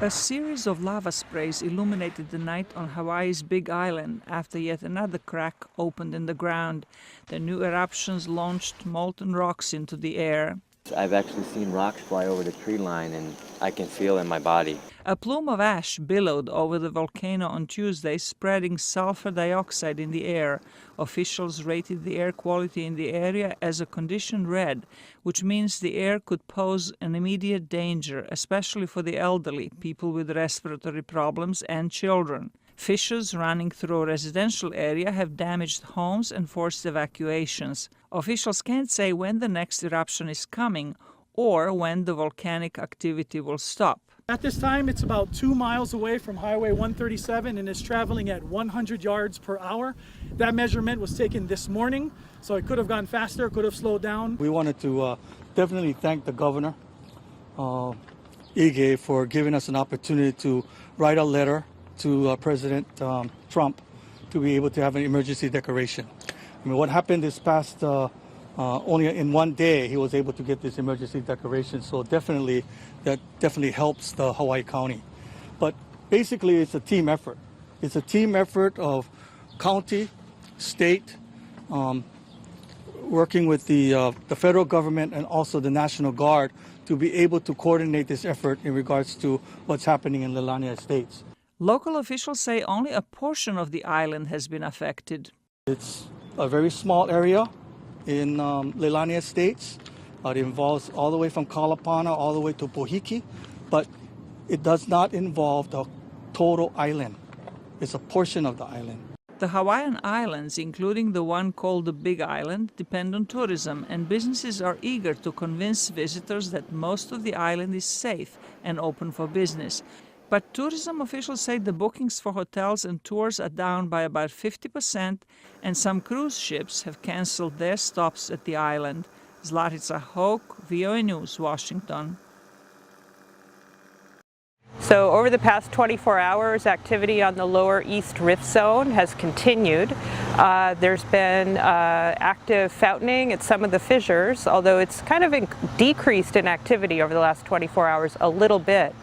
A series of lava sprays illuminated the night on Hawaii's Big Island after yet another crack opened in the ground. The new eruptions launched molten rocks into the air. I've actually seen rocks fly over the tree line, and I can feel in my body. A plume of ash billowed over the volcano on Tuesday, spreading sulfur dioxide in the air. Officials rated the air quality in the area as a condition red, which means the air could pose an immediate danger, especially for the elderly, people with respiratory problems, and children. Fissures running through a residential area have damaged homes and forced evacuations. Officials can't say when the next eruption is coming or when the volcanic activity will stop. At this time, it's about 2 miles away from Highway 137 and is traveling at 100 yards per hour. That measurement was taken this morning, so it could have gone faster, could have slowed down. We wanted to definitely thank the governor, Ige, for giving us an opportunity to write a letter to President Trump to be able to have an emergency declaration. I mean, what happened this past, only in one day, he was able to get this emergency declaration. So that definitely helps the Hawaii County. But basically, it's a team effort. It's a team effort of county, state, working with the federal government and also the National Guard to be able to coordinate this effort in regards to what's happening in Leilani Estates. Local officials say only a portion of the island has been affected. It's a very small area in Leilani Estates. It involves all the way from Kalapana all the way to Pohiki, but it does not involve the total island. It's a portion of the island. The Hawaiian Islands, including the one called the Big Island, depend on tourism, and businesses are eager to convince visitors that most of the island is safe and open for business. But tourism officials say the bookings for hotels and tours are down by about 50%, and some cruise ships have canceled their stops at the island. Zlatica Hoke, VOA News, Washington. So over the past 24 hours, activity on the lower east rift zone has continued. There's been active fountaining at some of the fissures, although it's kind of decreased in activity over the last 24 hours a little bit.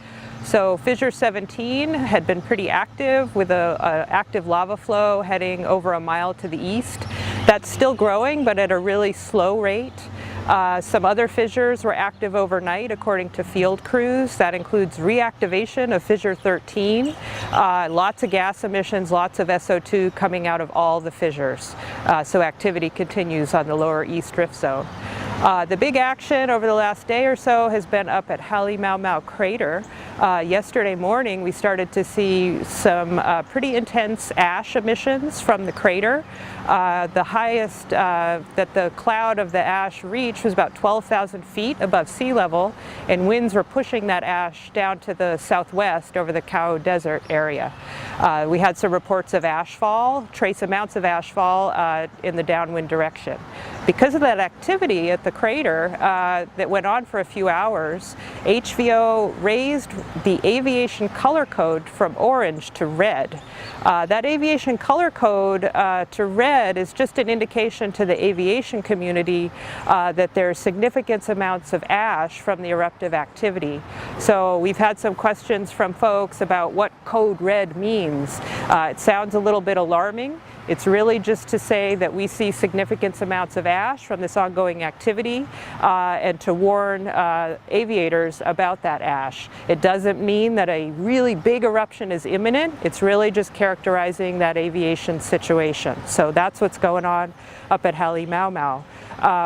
So Fissure 17 had been pretty active with an active lava flow heading over a mile to the east. That's still growing, but at a really slow rate. Some other fissures were active overnight according to field crews. That includes reactivation of Fissure 13, lots of gas emissions, lots of SO2 coming out of all the fissures. So activity continues on the lower east rift zone. The big action over the last day or so has been up at Halemaumau crater. Yesterday morning we started to see some pretty intense ash emissions from the crater. The highest that the cloud of the ash reached was about 12,000 feet above sea level, and winds were pushing that ash down to the southwest over the Kau Desert area. We had some reports of ashfall, trace amounts of ashfall in the downwind direction. Because of that activity at the crater that went on for a few hours, HVO raised the aviation color code from orange to red. That aviation color code to red is just an indication to the aviation community that there are significant amounts of ash from the eruptive activity. So we've had some questions from folks about what code red means. It sounds a little bit alarming. It's really just to say that we see significant amounts of ash from this ongoing activity and to warn aviators about that ash. It doesn't mean that a really big eruption is imminent. It's really just characterizing that aviation situation. So that's what's going on up at Halemaumau.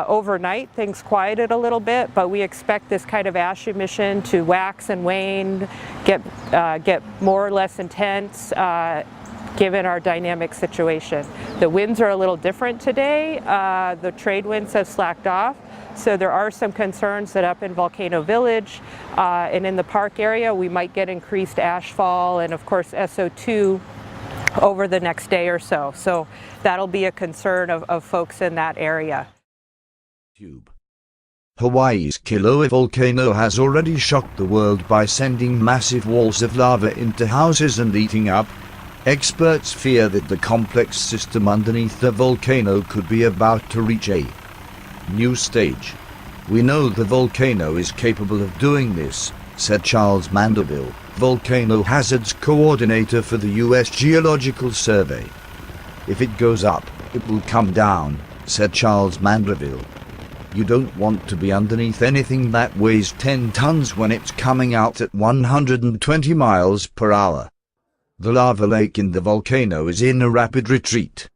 Overnight, things quieted a little bit, but we expect this kind of ash emission to wax and wane, get more or less intense, given our dynamic situation. The winds are a little different today. The trade winds have slacked off, so there are some concerns that up in Volcano Village and in the park area we might get increased ashfall and of course SO2 over the next day or so. So that'll be a concern of folks in that area. Hawaii's Kilauea volcano has already shocked the world by sending massive walls of lava into houses and eating up. Experts fear that the complex system underneath the volcano could be about to reach a new stage. "We know the volcano is capable of doing this," said Charles Mandeville, volcano hazards coordinator for the U.S. Geological Survey. "If it goes up, it will come down," said Charles Mandeville. "You don't want to be underneath anything that weighs 10 tons when it's coming out at 120 miles per hour. The lava lake in the volcano is in a rapid retreat.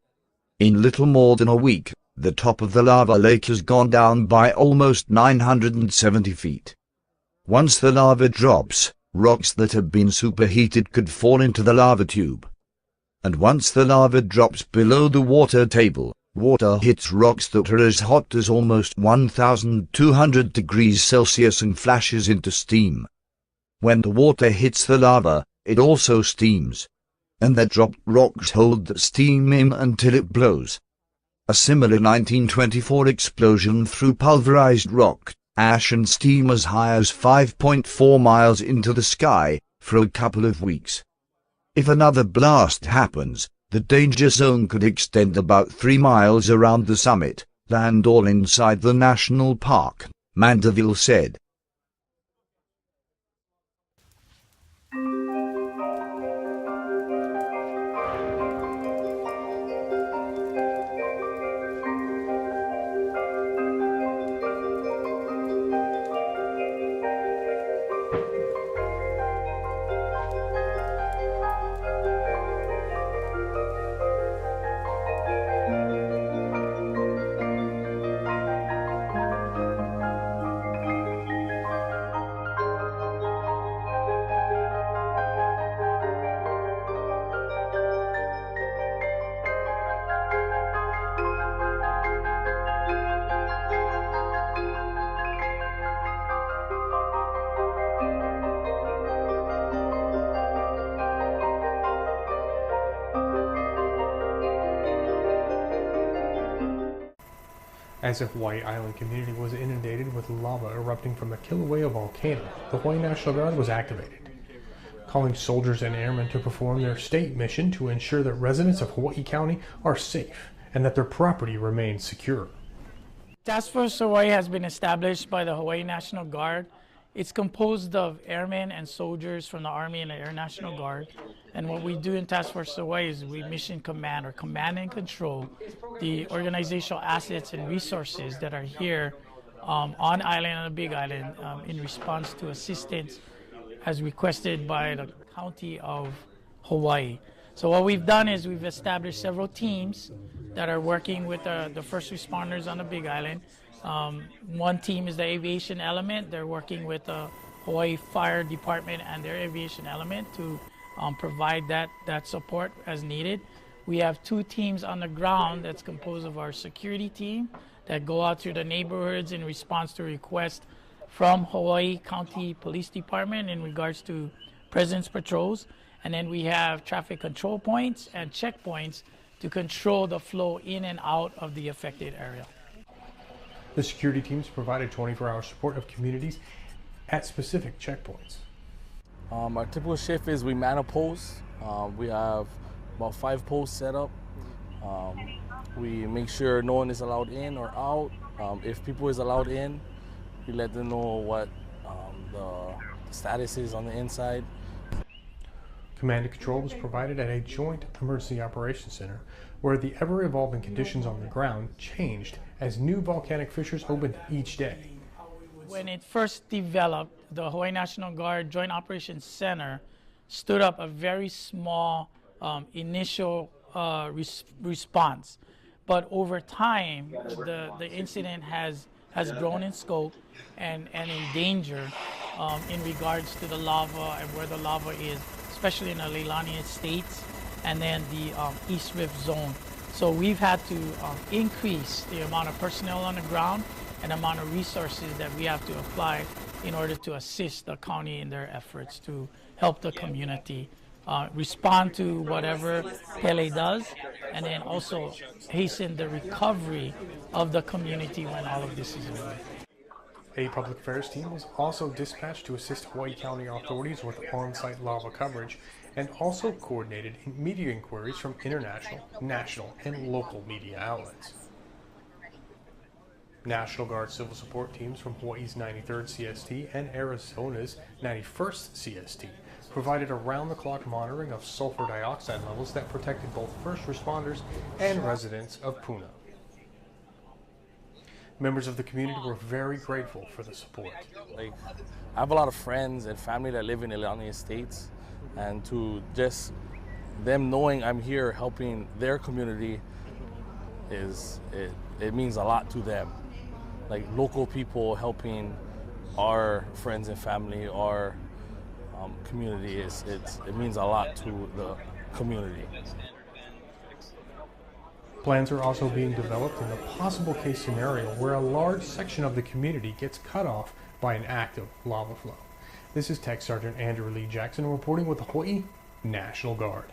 In little more than a week, the top of the lava lake has gone down by almost 970 feet. Once the lava drops, rocks that have been superheated could fall into the lava tube. And once the lava drops below the water table, water hits rocks that are as hot as almost 1,200 degrees Celsius and flashes into steam. When the water hits the lava, it also steams. And the dropped rocks hold that steam in until it blows. A similar 1924 explosion threw pulverized rock, ash and steam as high as 5.4 miles into the sky for a couple of weeks. If another blast happens, the danger zone could extend about 3 miles around the summit, land all inside the national park," Mandeville said. As the Hawaii Island community was inundated with lava erupting from the Kilauea volcano, the Hawaii National Guard was activated, calling soldiers and airmen to perform their state mission to ensure that residents of Hawaii County are safe and that their property remains secure. Task Force Hawaii has been established by the Hawaii National Guard. It's composed of airmen and soldiers from the Army and the Air National Guard. And what we do in Task Force Hawaii is we mission command or command and control the organizational assets and resources that are here on island, on the Big Island, in response to assistance as requested by the County of Hawaii. So what we've done is we've established several teams that are working with the first responders on the Big Island. One team is the aviation element. They're working with the Hawaii Fire Department and their aviation element to provide that support as needed. We have two teams on the ground that's composed of our security team that go out to the neighborhoods in response to requests from Hawaii County Police Department in regards to presence patrols. And then we have traffic control points and checkpoints to control the flow in and out of the affected area. The security teams provided 24-hour support of communities at specific checkpoints. Our typical shift is we man a post. We have about 5 posts set up. We make sure no one is allowed in or out. If people is allowed in, we let them know what the status is on the inside. Command and control was provided at a joint emergency operations center where the ever-evolving conditions on the ground changed as new volcanic fissures opened each day. When it first developed, the Hawaii National Guard Joint Operations Center stood up a very small initial response. But over time, the incident has grown in scope and in danger in regards to the lava and where the lava is, especially in the Leilani Estates and then the East Rift Zone. So we've had to increase the amount of personnel on the ground and amount of resources that we have to apply in order to assist the county in their efforts to help the community respond to whatever Pele does, and then also hasten the recovery of the community when all of this is over. A public affairs team was also dispatched to assist Hawaii County authorities with on-site lava coverage and also coordinated media inquiries from international, national, and local media outlets. National Guard civil support teams from Hawaii's 93rd CST and Arizona's 91st CST provided around-the-clock monitoring of sulfur dioxide levels that protected both first responders and residents of Puna. Members of the community were very grateful for the support. Like, I have a lot of friends and family that live in Ileana Estates, and to just them knowing I'm here helping their community it means a lot to them. Like, local people helping our friends and family, our community, it means a lot to the community. Plans are also being developed in the possible case scenario where a large section of the community gets cut off by an active lava flow. This is Tech Sergeant Andrew Lee Jackson reporting with the Hawaii National Guard.